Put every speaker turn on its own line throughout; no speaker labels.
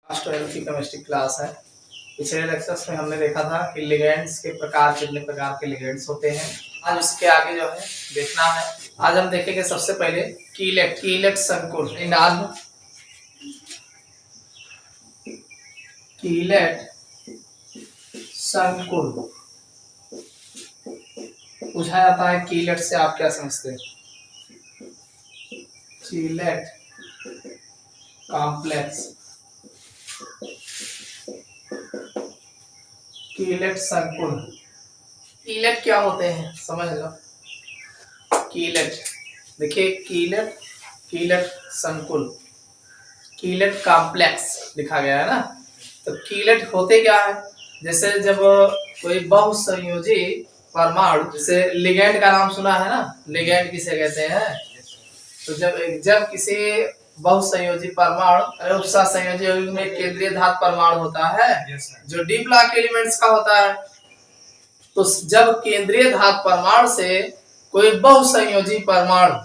Class 12 की chemistry class है। पिछले लेक्चर्स में हमने देखा था कि लिगेंड्स के प्रकार, कितने प्रकार के लिगेंड्स होते हैं। आज उसके आगे जो है देखना है। आज हम देखेंगे सबसे पहले कीलेट संकुल। कीलेट संकुल पूछा जाता है। कीलेट से आप क्या समझते हैं? कीलेट कॉम्प्लेक्स, कीलेट संकुल। कीलेट क्या होते हैं समझ लो। कीलेट देखिए, कीलेट संकुल, कीलेट कॉम्प्लेक्स लिखा गया है ना। तो कीलेट होते क्या है? जैसे जब कोई बहुसंयोजी परमाणु, जैसे लिगेंड का नाम सुना है ना, लिगेंड किसे कहते हैं? तो जब किसी बहुसंयोजी परमाणु उपसंयोजी यौगिक में केंद्रीय धातु परमाणु होता है जो डी ब्लॉक एलिमेंट्स का होता है, तो जब केंद्रीय धातु परमाणु से कोई बहुसंयोजी परमाणु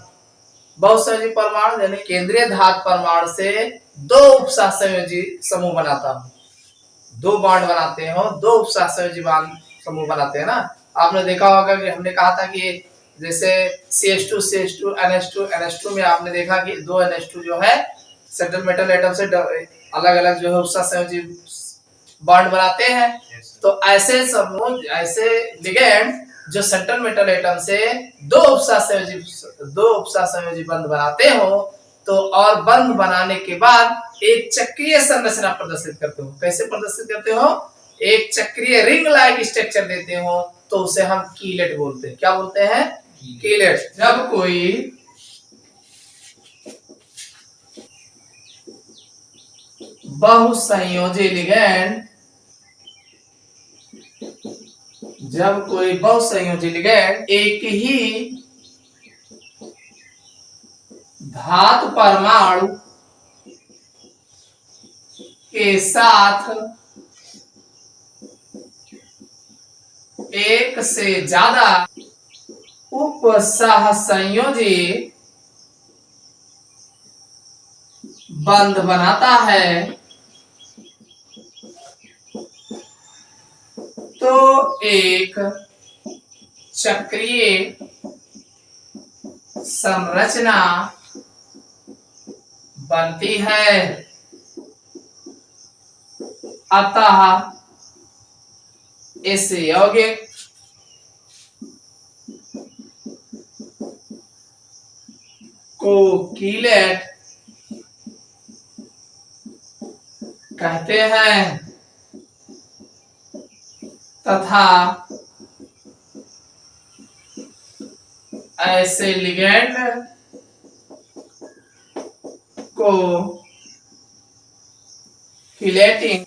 यानी केंद्रीय धातु परमाणु से दो उपसंयोजी समूह बनाता हो, दो बॉन्ड बनाते हो, दो उपसंयोजी समूह बनाते हैं ना। आपने देखा होगा कि हमने कहा था कि जैसे CH2 CH2 NH2 NH2 में आपने देखा कि दो NH2 जो है सेंट्रल मेटल एटम से अलग अलग जो है उपसंयोजी बॉन्ड बनाते हैं। तो ऐसे समूह, ऐसे लिगेंड जो सेंट्रल मेटल एटम से दो उपसंयोजी बंध बनाते हो, तो और बंध बनाने के बाद एक चक्रीय संरचना प्रदर्शित करते हो। कैसे प्रदर्शित करते हो? एक चक्रीय रिंग लाइक स्ट्रक्चर देते हो, तो उसे हम कीलेट बोलते हैं। क्या बोलते हैं? कीलेट। जब कोई बहुसंयोजी लिगेंड एक ही धातु परमाणु के साथ एक से ज्यादा उपसहसंयोजी बंध बनाता है, तो एक चक्रीय संरचना बनती है। अतः इस यौगिक को कीलेट कहते हैं तथा ऐसे लिगेंड को कीलेटिंग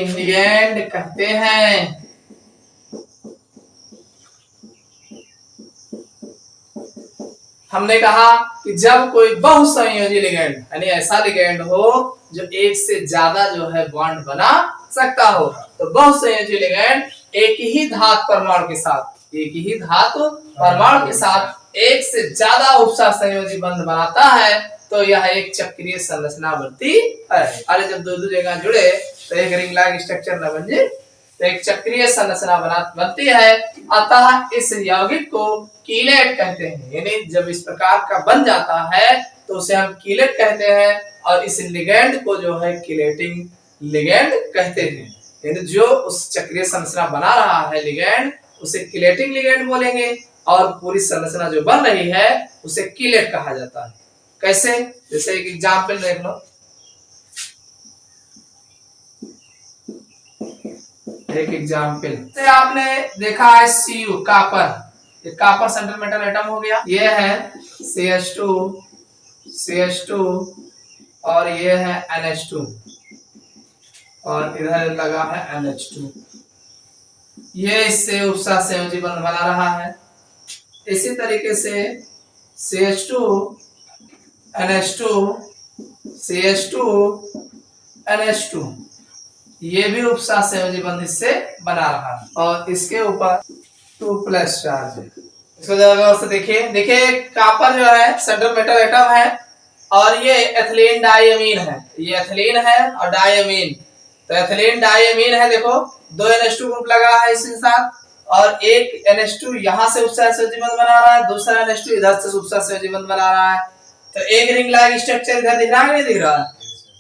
लिगेंड कहते हैं। हमने कहा कि जब कोई बहुसंयोजी लिगेंड यानी ऐसा लिगेंड हो जो एक से ज्यादा जो है बॉन्ड बना सकता हो, तो बहुसंयोजी लिगेंड एक ही धातु परमाणु के साथ एक से ज्यादा उपसंयोजी बंध बनाता है, तो यह एक चक्रीय संरचना बनती है। अरे जब दो जगह जुड़े तो एक रिंग लाइक स्ट्रक्चर न बन जाए, तो एक चक्रीय संरचना बनती है। अतः इस यौगिक को कीलेट कहते हैं। यानी जब इस प्रकार का बन जाता है तो उसे हम कीलेट कहते हैं, और इस लिगेंड को जो है कीलेटिंग लिगेंड कहते हैं। यानी जो उस चक्रीय संरचना बना रहा है लिगेंड, उसे कीलेटिंग लिगेंड बोलेंगे, और पूरी संरचना जो बन रही है उसे कीलेट कहा जाता है। कैसे? जैसे एक एग्जांपल देख लो। एक एग्जांपल से आपने देखा है Cu कॉपर, ये कॉपर सेंट्रल मेटल एटम हो गया। ये है CH2 और ये है NH2 और इधर लगा है NH2। ये इससे उपसंयोजी बंध बना रहा है। इसी तरीके से CH2 NH2 ये भी उपसंयोजी बंध इससे बना रहा है, और इसके ऊपर 2+ चार्ज है। इसको जरा से देखिए कॉपर जो है सेंट्रल मेटल एटम है, और ये एथिलीन डाइअमीन है, ये एथिलीन है और डाइअमीन। तो एथिलीन डाइअमीन है, देखो 2 NH2 ग्रुप लगा है इसके साथ, और एक NH2 यहाँ से उपसहसंयोजी बंध बना रहा है, दूसरा NH2 इधर से उपसहसंयोजी बंध बना रहा है। तो एक रिंग लाइक स्ट्रक्चर इधर दिख रहा है, नहीं दिख रहा है?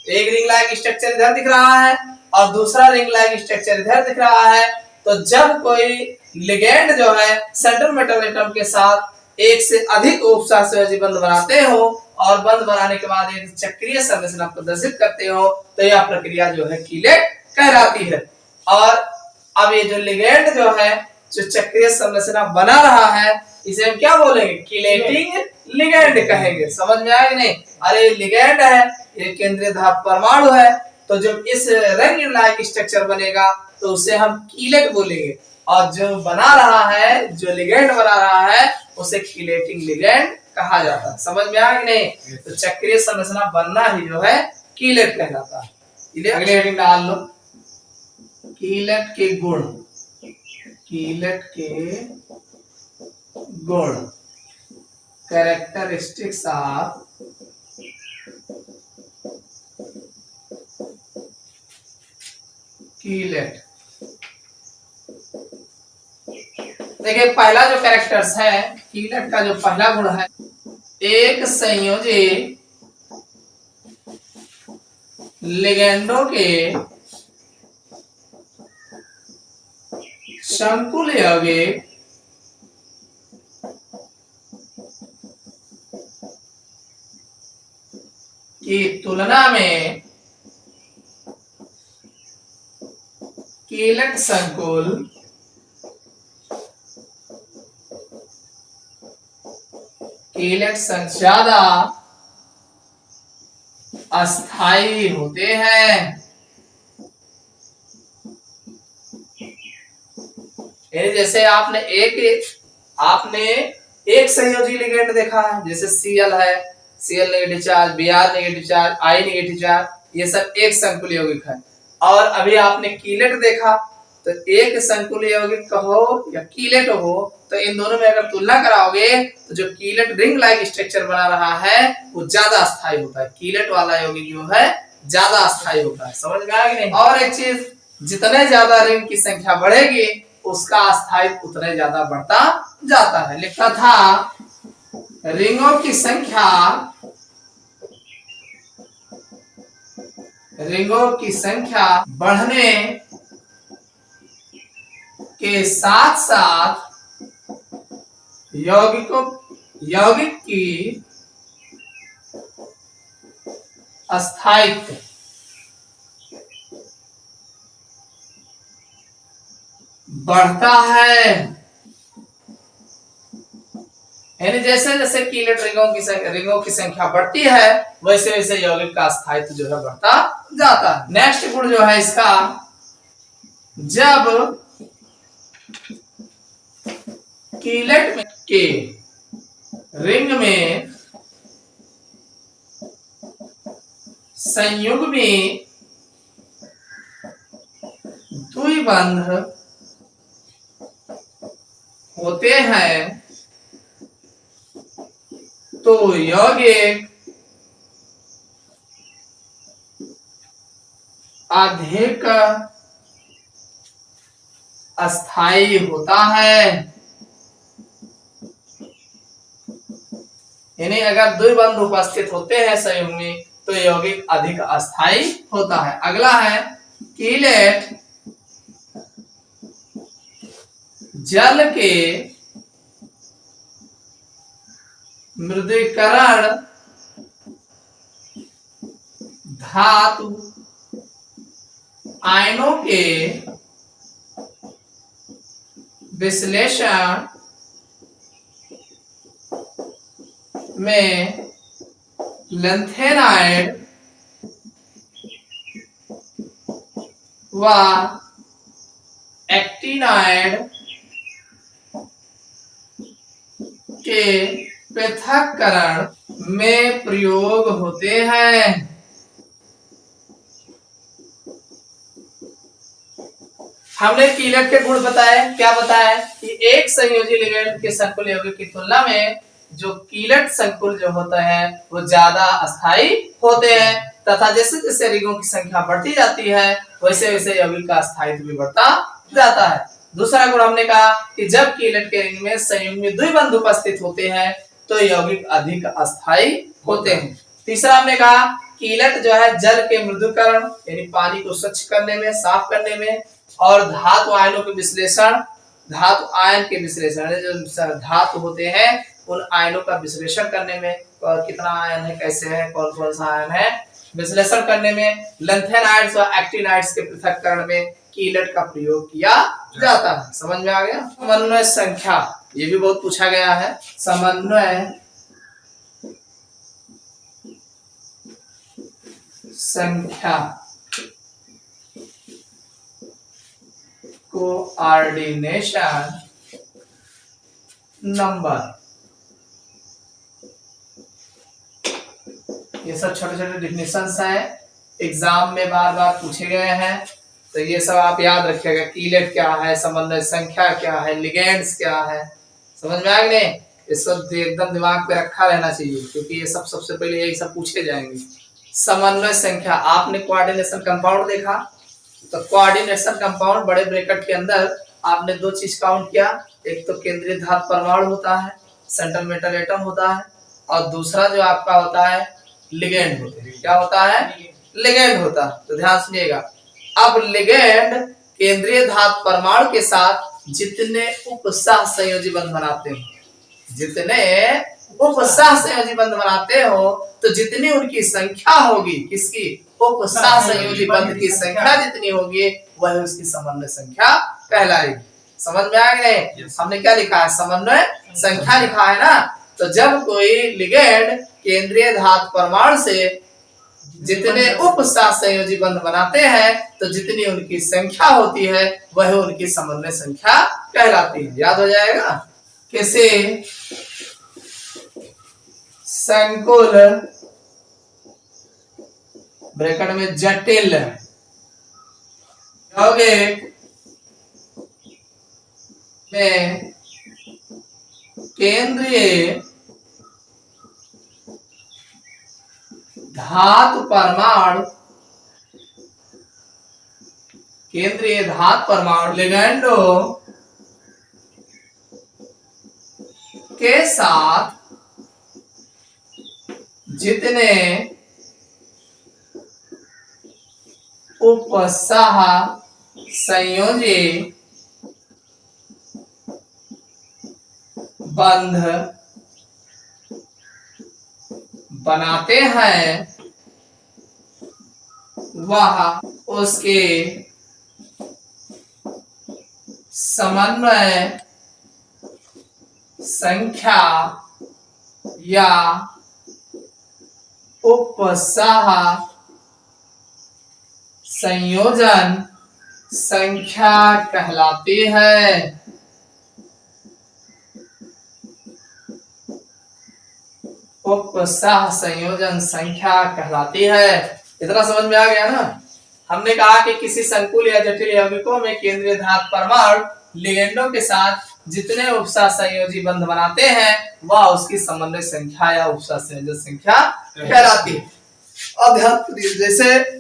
एक रिंग लाइक स्ट्रक्चर इधर दिख रहा है और दूसरा रिंग लाइक स्ट्रक्चर इधर दिख रहा है। तो जब कोई लिगेंड जो है सेंट्रल मेटल एटम के साथ एक से अधिक उपसहसंयोजी बंध बनाते हो और बंध बनाने के बाद एक चक्रीय संरचना प्रदर्शित करते हो, तो यह प्रक्रिया जो है कीलेट कहलाती है। और अब ये जो लिगेंड जो है जो चक्रीय संरचना बना रहा है, इसे हम क्या बोलेंगे? कीलेटिंग लिगेंड कहेंगे। समझ में आया कि नहीं? अरे लिगेंड है, ये केंद्रीय धातु परमाणु है, तो जब इस रिंग लाइक स्ट्रक्चर बनेगा तो उसे हम कीलेट बोलेंगे, और जो बना रहा है, जो लिगेंड बना रहा है, उसे कीलेटिंग लिगेंड कहा जाता है। समझ में आया कि नहीं? तो चक्रीय संरचना बनना ही जो है कीलेट कहलाता है। अगले हेडिंग डाल लो, कीलेट के गुण। कीलेट के गुण, कैरेक्टरिस्टिक्स ऑफ कीलेट। देखिए पहला जो कैरेक्टर्स है कीलेट का, जो पहला गुण है, एक संयोजी लिगेंडों के संकुल यौगिक की तुलना में कीलेट संकुल ज्यादा अस्थाई होते हैं। जैसे आपने एक संयोजी लिगेंड देखा है, जैसे Cl है, Cl negative charge, Br negative charge, I negative charge, ये सब एक संकुल यौगिक है। और अभी आपने कीलेट देखा, तो एक संकुल यौगिक कहो या कीलेट हो, तो इन दोनों में अगर तुलना कराओगे तो जो कीलेट रिंग लाइक स्ट्रक्चर बना रहा है वो ज्यादा अस्थायी होता है। कीलेट वाला यौगिक जो है ज्यादा अस्थायी होता है। समझ में आया कि नहीं? और एक चीज, जितने ज्यादा रिंग की संख्या बढ़ेगी उसका अस्थायित्व उतने ज्यादा बढ़ता जाता है। लिखा था रिंगों की संख्या बढ़ने के साथ साथ यौगिक की अस्थायित्व बढ़ता है। यानी जैसे जैसे कीलेट रिंगों की संख्या बढ़ती है वैसे वैसे यौगिक का अस्थायित्व जो है बढ़ता जाता है। नेक्स्ट गुण जो है इसका, जब कीलेट के रिंग में संयुग्मी द्विबंध होते हैं तो यौगिक अधिक अस्थायी होता है। यानी अगर द्विबंध उपस्थित होते हैं संयुग्मी तो यौगिक अधिक अस्थायी होता है। अगला है कीलेट जल के मृदुकरण धातु आयनों के विश्लेषण में लैंथेनाइड व एक्टिनाइड के पृथक्करण में प्रयोग होते हैं। हमने कीलेट के गुण बताए, क्या बताया कि एक संयोजी लिगेंड के संकुल यौगिक की तुलना में जो कीलट संकुल जो होते हैं वो ज्यादा अस्थायी होते हैं, तथा जैसे जैसे रिंगों की संख्या बढ़ती जाती है वैसे वैसे यौगिक का स्थायित्व भी बढ़ता जाता है। दूसरा गुण हमने कहा कि जब कीलट के रिंग में संयुग्मी द्विबंध उपस्थित होते हैं तो यौगिक अधिक अस्थायी होते हैं। तीसरा हमने कहा कीलट जो है जल के मृदुकरण यानी पानी को स्वच्छ करने में, साफ करने में, और धातु आयनों के विश्लेषण, धातु आयन के विश्लेषण, जो धातु होते हैं उन आयनों का विश्लेषण करने में, और कितना आयन है, कैसे है, कौन कौन सा आयन है, विश्लेषण करने में, लैंथेनाइड्स और एक्टिनाइड्स के पृथक्करण में कीलट का प्रयोग किया जाता है। समझ में आ गया। समन्वय संख्या, ये भी बहुत पूछा गया है। समन्वय संख्या, कोऑर्डिनेशन नंबर, ये सब छोटे छोटे डिफिनेशंस हैं, एग्जाम में बार बार पूछे गए हैं, तो ये सब आप याद रखिएगा। कीलेट क्या है, समन्वय संख्या क्या है, लिगेंड्स क्या है, समझ में आ गए। ये सब एकदम दिमाग पे रखा रहना चाहिए, क्योंकि ये सब सबसे पहले यही सब पूछे जाएंगे। समन्वय संख्या, आपने कोऑर्डिनेशन कंपाउंड देखा, तो कोऑर्डिनेशन कंपाउंड बड़े ब्रैकेट के अंदर आपने दो चीज काउंट किया, एक तो केंद्रीय धातु परमाणु होता है, सेंट्रल मेटल एटम होता है, और दूसरा जो आपका होता है लिगेंड होते हैं। क्या होता है? लिगेंड होता है। तो ध्यान सुनिएगा, अब लिगेंड केंद्रीय धातु परमाणु के साथ जितने उपसह संयोजी बंध बनाते हैं, जितने उपसह संयोजी बंध बनाते हो, तो जितनी उनकी संख्या होगी, किसकी? उपसह संयोजी बंध की संख्या जितनी होगी वह उसकी समन्वय संख्या कहलाएगी। समझ में आ गए? हमने क्या लिखा है? समन्वय संख्या लिखा है ना। तो जब कोई लिगेंड केंद्रीय धातु परमाणु से जितने उपसह संयोजी बंध बनाते हैं, तो जितनी उनकी संख्या होती है वह उनकी समन्वय संख्या कहलाती है। याद हो जाएगा। किसी संकुल ब्रैकेट में जटिल यौगिक में केंद्रीय धातु परमाणु, केंद्रीय धातु परमाणु लिगेंडों के साथ जितने उपसह संयोजी बंध बनाते हैं वह उसके समन्वय संख्या या उपसह संयोजन संख्या कहलाती है। उपसह संयोजन संख्या कहलाती है। इतना समझ में आ गया ना। हमने कहा कि किसी संकुल या जटिल यौगिकों में केंद्रीय धातु परमाणु लिगेंडों के साथ जितने उपसह संयोजी बंध बनाते हैं वह उसकी समन्वय संख्या या उपसह संयोजन संख्या कहलाती है। अब ध्यान दीजिए, जैसे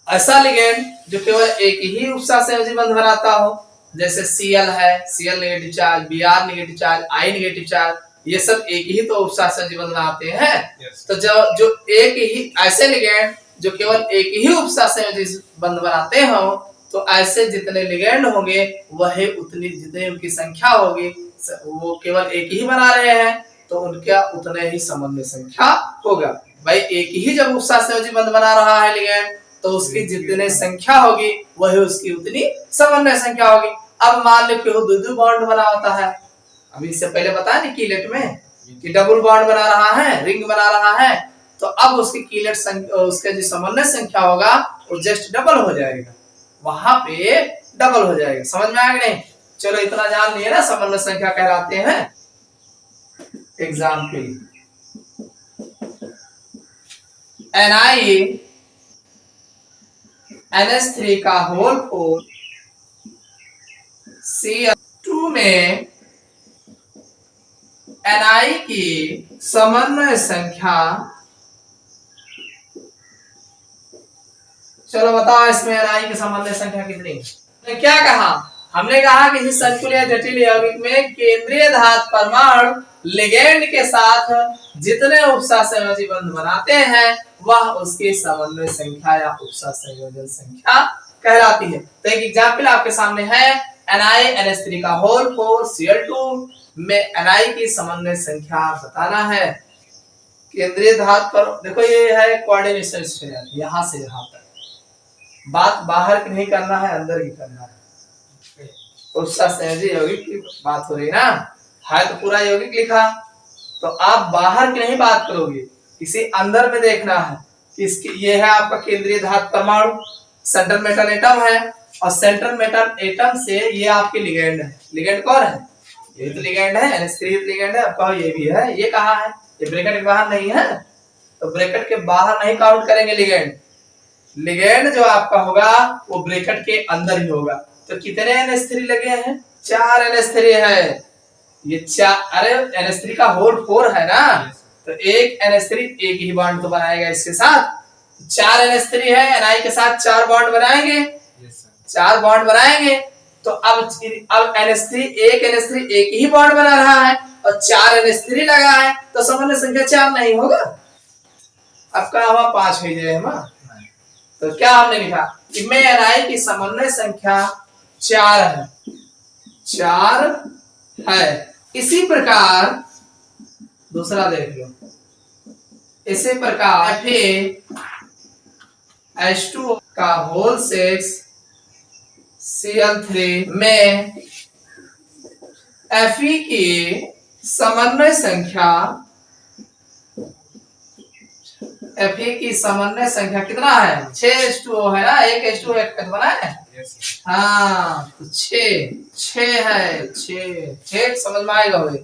ऐसा लिगेंड जो केवल एक ही उपसह संयोजी बंध बनाता हो, जैसे Cl है, Cl negative charge, Br negative charge, I negative charge, ये सब एक ही तो उपसह संयोजी बंध बनाते हैं। तो जो एक ही ऐसे लिगेंड जो केवल एक ही उपसह संयोजी बंध बनाते हो, तो ऐसे जितने लिगेंड होंगे वह उतनी जितनी उनकी संख्या होगी, वो केवल एक ही बना रहे हैं तो उनका उतने ही समन्वय संख्या होगा। भाई एक ही जब उपसह संयोजी बंध बना रहा है लिगेंड, तो उसकी जितने संख्या होगी वह उसकी उतनी समन्वय संख्या होगी। अब मान लो कि वो दो बॉन्ड बना होता है, अभी इससे पहले बताया ना कीलेट में कि डबल बॉन्ड बना रहा है, रिंग बना रहा है, तो अब उसकी कीलेट उसका जो समन्वय संख्या होगा वो जस्ट डबल हो जाएगा, वहां पे डबल हो जाएगा। समझ में आया नहीं? चलो इतना जान लिए ना समन्वय संख्या कहलाते हैं। एग्जाम्पल NH3 का होल 4 Cl2 में एनआई की समन्वय संख्या, चलो बताओ इसमें एनआई की समन्वय संख्या कितनी? ने क्या कहा? हमने कहा कि इस संकुल या जटिल यौगिक में केंद्रीय धातु परमाणु लिगेंड के साथ जितने उपसा संयोजी बंध बनाते हैं वह उसकी समन्वय संख्या या उपसा संयोजन संख्या कहलाती है। तो एक एग्जाम्पल आपके सामने है NiNH3 का होल 4 Cl2 में Ni की समन्वय संख्या बताना है। केंद्रीय धातु पर देखो ये है कोऑर्डिनेशन स्फीयर, यहां से यहां तक, बात बाहर की नहीं करना है, अंदर की करना है। उपसा संयोजी यौगिक की बात हो रही है ना, है तो पूरा यौगिक लिखा, तो आप बाहर की नहीं बात करोगे, इसे अंदर में देखना है कि इसकी ये है आपका केंद्रीय धातु परमाणु, सेंट्रल मेटल एटम है, और सेंट्रल मेटल एटम से ये आपके लिगेंड है। लिगेंड कौन है? ये तो लिगेंड है, NH3 लिगेंड है, कहो ये भी है। ये कहाँ है? ये ब्रैकेट के बाहर नहीं है, तो ब्रैकेट के बाहर नहीं काउंट करेंगे लिगेंड। लिगेंड जो आपका होगा वो ब्रैकेट के अंदर ही होगा। तो कितने NH3 लगे हैं? 4 NH3 है। ये 4, अरे NH3 का होल 4 है ना, तो एक NH3 एक ही बॉन्ड तो बनाएगा इसके साथ। 4 NH3 है, Ni के साथ 4 बॉन्ड बनाएंगे, 4 बॉन्ड बनाएंगे। तो अब NH3 एक ही बॉन्ड बना रहा है और 4 NH3 लगा है, तो समन्वय संख्या 4 नहीं होगा। अब क्या हुआ? 5 हो जाए। तो क्या हमने लिखा कि में Ni की समन्वय संख्या 4 है, 4 है। इसी प्रकार दूसरा देख लो, इसी प्रकार Fe(H2O) का होल 6 Cl3 में Fe की समन्वय संख्या, Fe की समन्वय संख्या कितना है? 6H2O है ना, एक H2O एक कट बना है। हाँ, तो 6 है, 6 समझ में आएगा भाई।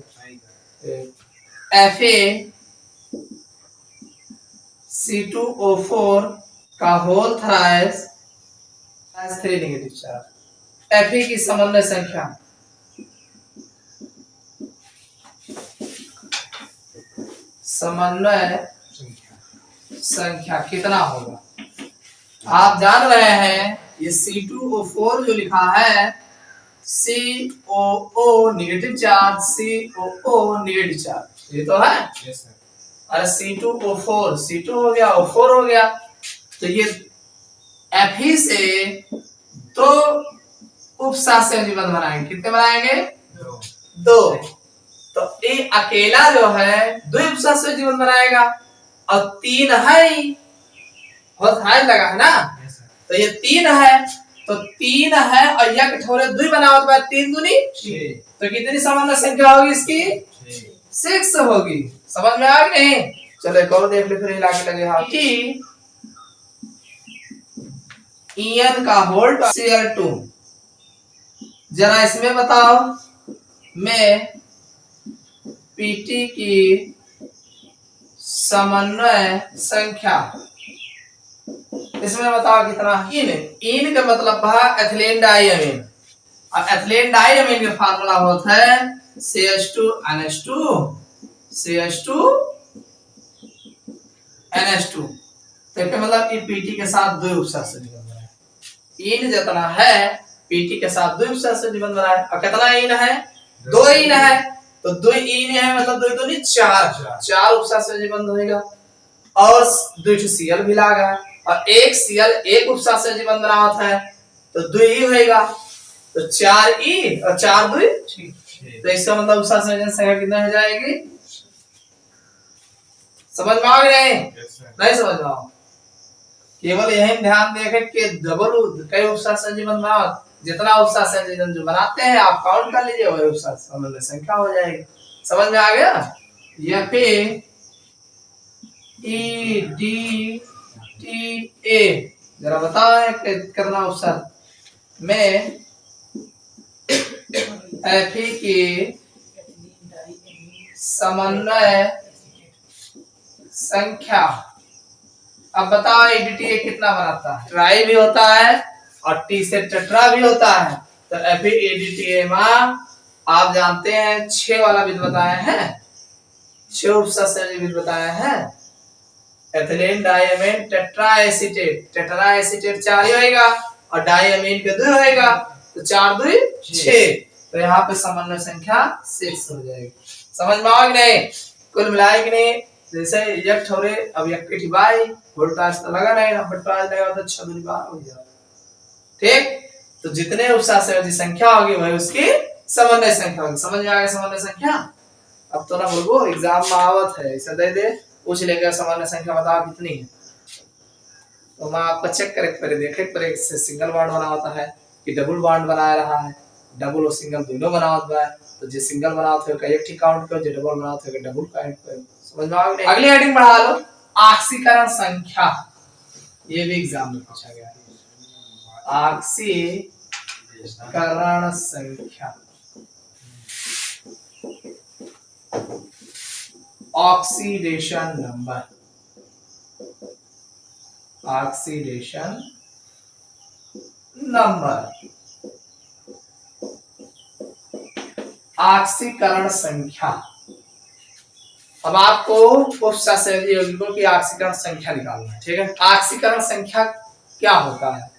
FeC2O4 का whole thrice 3 negative charge. Fe की समन्वय संख्या कितना होगा? आप जान रहे हैं ये C2O4 जो लिखा है, COO negative charge, COO negative charge, ये तो है। अरे C2O4, C2 हो गया, O4 हो गया, तो ये Fe से 2 उपसा संयोजी बंध बनाएंगे। कितने बनाएंगे? 2। तो ये अकेला जो है 2 उपसा संयोजी बंध बनाएगा, और 3 है, बहुत हाई लगा है ना, तो ये 3 है, तो 3 है और यह कठोरे 2 बनाओ, तो 3 दूनी 6, तो कितनी समन्वय संख्या होगी इसकी? 6 होगी। समझ में आ गई नहीं? चलो एक और देख ले, फिर हिला के लगे हाथ की En का होल Cl2, जरा इसमें बताओ मैं Pt की समन्वय संख्या, इसमें बताओ कितना? इन का मतलब है एथिलीन डाइअमीन, और एथिलीन डाइअमीन का फार्मूला होता है CH2NH2 CH2NH2। तो इसका मतलब ये Pt के साथ 2 उपसा संयोजी बन रहा है। इन जितना है Pt के साथ 2 उपसा संयोजी बन रहा है, और कितना इन है? 2 इन है, तो 2 इन है मतलब 2 दूनी 4 उपसा संयोजी बंध होगा, और 2 Cl भी लगा है, और एक Cl एक उपसा संयोजी बंध रहा होता है, तो 2 ही होगा, तो 4 ई और 4 2 6, तो इसका मतलब उपसा संयोजन संख्या कितना हो जाएगी? समझ में आ गए? नहीं समझ में आओ, केवल यही ध्यान देखें कि डबल कई उपसा संयोजी बंध रहा, जितना उपसा संयोजन जो बनाते हैं आप काउंट कर लीजिए, वही उपसा समन्वय संख्या हो जाएगी। समझ में आ गया? यह पे EDTA जरा बताओ कितना उपसा में Fe की समन्वय संख्या। अब बताओ EDTA कितना बनाता है? ट्राई भी होता है और T से टेट्रा भी होता है, तो FeEDTA में आप जानते हैं 6 वाला विध बताए हैं, 6 उपसंयोजी बताया है। एथिलीन डाइअमीन टेट्राएसीटेट, टेट्राएसीटेट 4 ही होएगा और डाइअमीन के 2 होएगा, तो 4 2 6, तो यहाँ पे समन्वय संख्या 6 हो जाएगी। समझ में आओगे नहीं? कुल मिलाए कि नहीं? जैसे एक ठोरे अब एक की बाई वोल्टेज तो लगा नहीं ना, वोल्टेज लगा तो 6 दूनी 12 हो जाएगा। ठीक, तो जितने उपसंयोजी संख्या होगी वही उसकी समन्वय संख्या होगी। समझ में आ गया समन्वय संख्या? अब तो ना बोलो एग्जाम में आवत है, ऐसा दे दे पूछ लेकर समन्वय संख्या बताओ कितनी है, तो मैं आपको चेक करे देखे पर से सिंगल बॉन्ड बना होता है कि डबल बॉन्ड बना रहा है, डबल और सिंगल दोनों बना होता है, तो जो सिंगल बना होता है एक ठीक काउंट करो, जो डबल बना होता है डबल काउंट करो। समझ में आ गया? अगली हेडिंग बढ़ा लो, ऑक्सीकरण संख्या। ये भी एग्जाम में पूछा गया है, ऑक्सीकरण संख्या, ऑक्सीडेशन नंबर, ऑक्सीडेशन नंबर, ऑक्सीकरण संख्या। अब आपको उपसंयोजी यौगिकों की ऑक्सीकरण संख्या निकालना है। ठीक है, ऑक्सीकरण संख्या क्या होता है?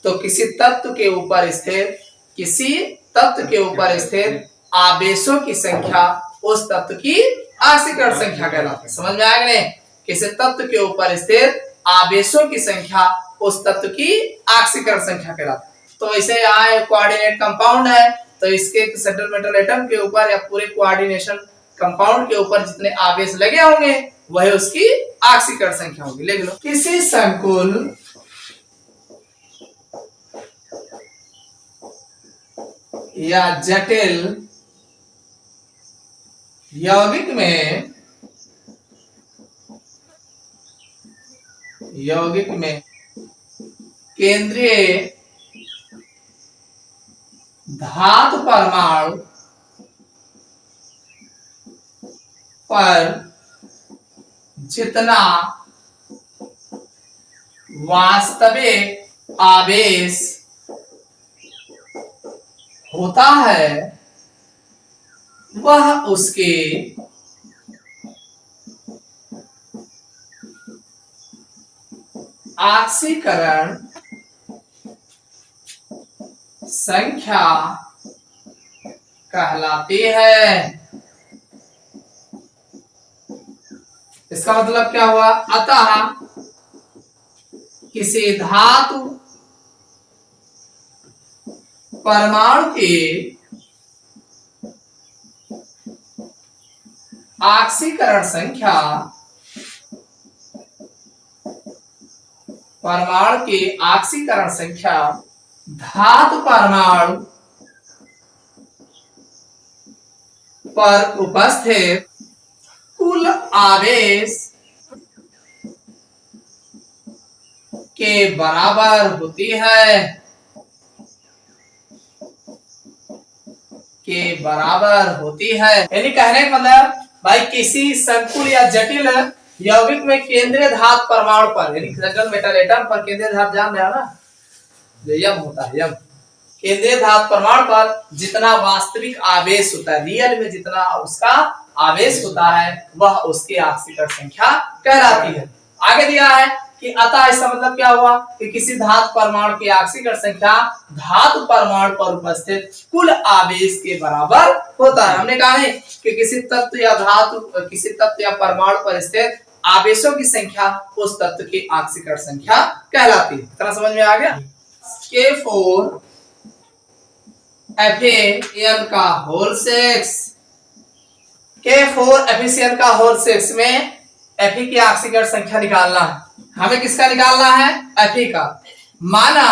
तो किसी तत्व के ऊपर स्थित, किसी तत्व के ऊपर स्थित आवेशों की संख्या उस तत्व की ऑक्सीकरण संख्या कहलाती है। समझ में आया नहीं? किसी तत्व के ऊपर स्थित आवेशों की संख्या उस तत्व की ऑक्सीकरण संख्या कहलाती है। तो ऐसे यहाँ कोऑर्डिनेट कंपाउंड है, तो इसके सेंट्रल मेटल एटम के ऊपर या पूरे कोऑर्डिनेशन कंपाउंड के ऊपर जितने आवेश लगे होंगे वह उसकी ऑक्सीकरण संख्या होगी। लिख लो, किसी संकुल या जटिल यौगिक में केंद्रीय धातु परमाणु पर जितना वास्तविक आवेश होता है वह उसके ऑक्सीकरण संख्या कहलाती है। इसका मतलब क्या हुआ? अतः किसी धातु परमाणु के ऑक्सीकरण संख्या, परमाणु की ऑक्सीकरण संख्या धातु परमाणु पर उपस्थित कुल आवेश के बराबर होती है, के बराबर होती है। यानी कहने का मतलब भाई किसी संकुल या जटिल यौगिक में केंद्रीय धातु परमाणु पर, यानी सेंट्रल मेटल एटम पर केंद्रीय धातु जान रहे हो ना, जो यम होता है, यम केंद्रीय धातु परमाणु पर जितना वास्तविक आवेश होता है, रियल में जितना उसका आवेश होता है वह उसकी ऑक्सीकरण संख्या कहलाती है। आगे दिया है कि अतः, इसका मतलब क्या हुआ कि किसी धातु परमाणु की ऑक्सीकरण संख्या धातु परमाणु पर उपस्थित कुल आवेश के बराबर होता है। हमने कहा है कि किसी तत्व या धातु, किसी तत्व या परमाणु पर स्थित आवेशों की संख्या उस तत्व की ऑक्सीकरण संख्या कहलाती है। इतना समझ में आ गया? K4 FeCl का होल 6, K4 FeCl का होल 6 में Fe की ऑक्सीकरण संख्या निकालना है। हमें किसका निकालना है? Fe का। माना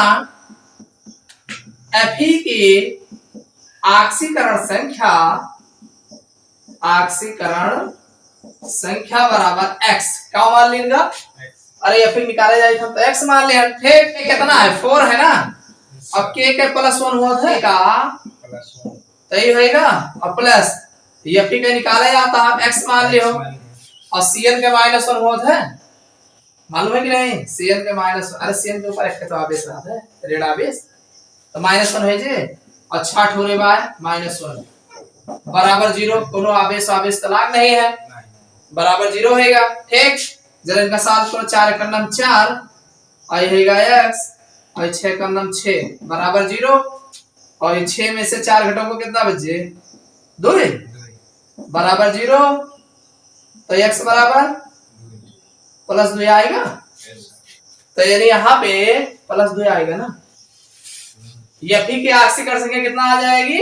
Fe की ऑक्सीकरण संख्या बराबर x, क्या मान लेंगे? अरे Fe निकाले जाए तो x मान ले। ठीक, कितना है? 4 है ना, अब K के +1 हुआ था का सही होएगा, और प्लस Fe का निकाला जाता है x मान लियो, और Cl के -1 हुआ था, मालूम है कि नहीं? Cl के -1, अरे Cl के ऊपर एक तो आवेश रहता है, ऋण आवेश, तो -1 है जी, और 6 ठोरे बाय -1 बराबर 0, कोनो आवेश तलाक नहीं है, बराबर 0 होगा। ठीक, जरा इनका साथ करो, 4 का नाम 4 और होगा x और 6 का नाम 6 बराबर 0 और 6 में से 4 घटाओ को कितना बचे 2 बराबर 0 तो x बराबर +2 आएगा। तो यानी यहाँ पे +2 आएगा ना। F की आंशिक संख्या कितना आ जाएगी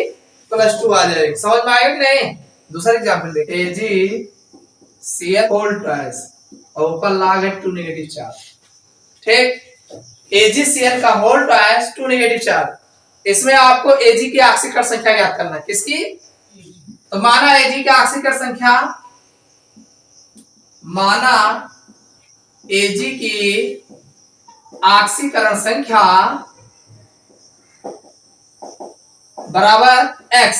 +2 आ जाएगी। समझ में आएगा कि नहीं। दूसरा एग्जांपल देखिए AgCl होल ट्वाइस और ऊपर लॉग है 2 नेगेटिव चार्ज। ठीक, AgCl का होल ट्वाइस 2 नेगेटिव चार्ज। इसमें आपको Ag की आंशिक संख्या ज्ञात करना है। किसकी? तो माना Ag की आंशिक संख्या, माना Ag की आंशिकरण संख्या बराबर x,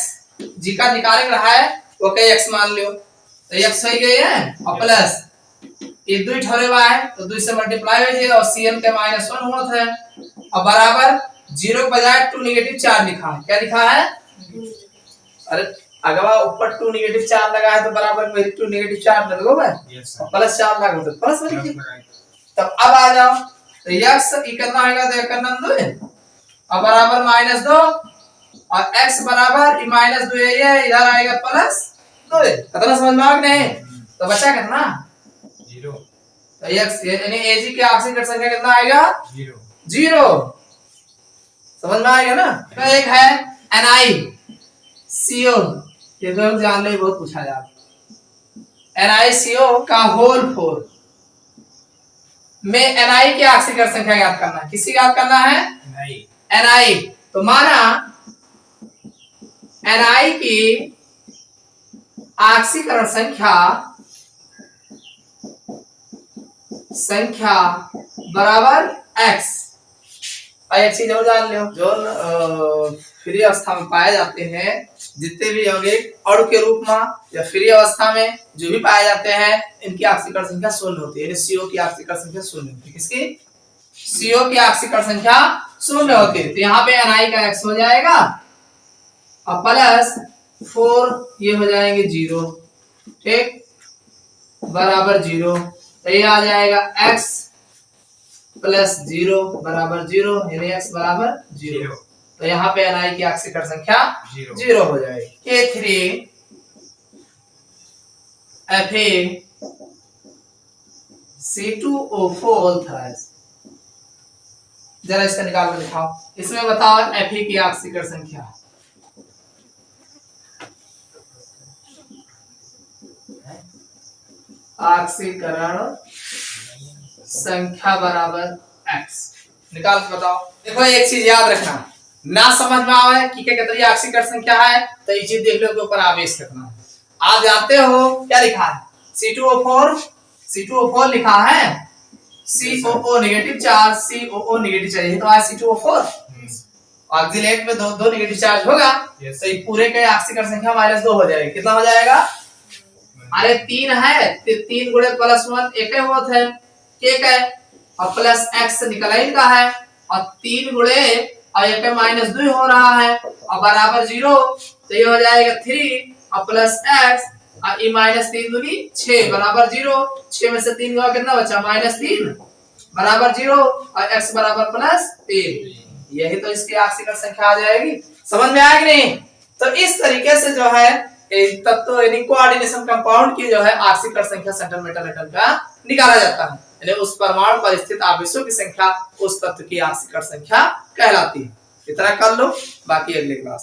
जी का निकाल रहा है वो कहीं x मान लियो तो x हो गई है और प्लस ये 2 ठोरे हुआ है तो 2 से मल्टीप्लाई हो जाएगा और Cl के -1 होता है और बराबर 0 के बजाय 2 नेगेटिव 4 लिखा है। क्या लिखा है? अरे अगवा ऊपर 2 नेगेटिव 4 लगा है तो बराबर में 2 नेगेटिव 4 लगोगे और प्लस 4 लगा तो प्लस में लिखिए। तब अब आ जाओ तो x ई कितना आएगा तो करना 2 और बराबर -2 और x बराबर -2 है, इधर आएगा +2। कितना समझ में आ गया नहीं? तो बचा कितना
0।
तो x यानी Ag की आंशिक संख्या कितना आएगा 0। समझ में आएगा ना। तो एक है NiCO, ये तो जान ले बहुत पूछा जाता। NiCO का होल 4 में Ni की आंशिक संख्या ज्ञात करना है। किसी ज्ञात करना है? Ni। तो माना Ni की आंशिकरण संख्या बराबर x। और एक चीज और जान लो, जो फ्री अवस्था में पाए जाते हैं जितने भी यौगिक अणु के रूप में या फ्री अवस्था में जो भी पाए जाते हैं इनकी आंशिक संख्या 0 होती है। यानी CO की आंशिक संख्या 0 होती है। किसकी? CO की आंशिक संख्या 0 होती है। तो यहाँ पे Ni का x हो जाएगा और प्लस 4 ये हो जाएंगे 0। ठीक, बराबर 0 तो ये आ जाएगा x प्लस 0 बराबर 0 यानी x बराबर 0। तो यहाँ पे Ni की आंशिक संख्या 0 हो जाएगी। K3 FeC2O4 जरा इसका निकाल कर दिखाओ। इसमें बताओ Fe की आंशिक संख्या आंशिकरण संख्या बराबर x। निकाल के बताओ। देखो एक चीज याद रखना, ना समझ में आवे कि क्या कहते हैं आंशिक संख्या है तो ये चीज देख लो के ऊपर आवेश रखना है। आप जानते हो क्या लिखा है? C2O4 लिखा है, COO negative charge COO negative charge तो आज C2O4 ऑक्सीलेट में दो नेगेटिव चार्ज होगा तो ये पूरे के आंशिक संख्या -2 हो जाएगी। कितना हो जाएगा? अरे 3 है, 3 गुणे +1 एक होता है, ठीक है, और प्लस x निकल ही का है और 3 गुणे और एक -2 हो रहा है और बराबर 0 तो ये हो जाएगा 3 और प्लस x और ये -3 दूनी 6 बराबर 0। 6 में से 3 गया कितना बचा? -3 बराबर 0 और x बराबर +3। यही तो इसकी आंशिक संख्या आ जाएगी। समझ में आया कि नहीं? तो इस तरीके से जो है तत्व यानी कोऑर्डिनेशन कंपाउंड की जो है आंशिक संख्या सेंट्रल मेटल एटम का निकाला जाता है। यानी उस परमाणु पर स्थित आवेशों की संख्या उस तत्व की आंशिक संख्या कहलाती है। इतना कर लो, बाकी अगले क्लास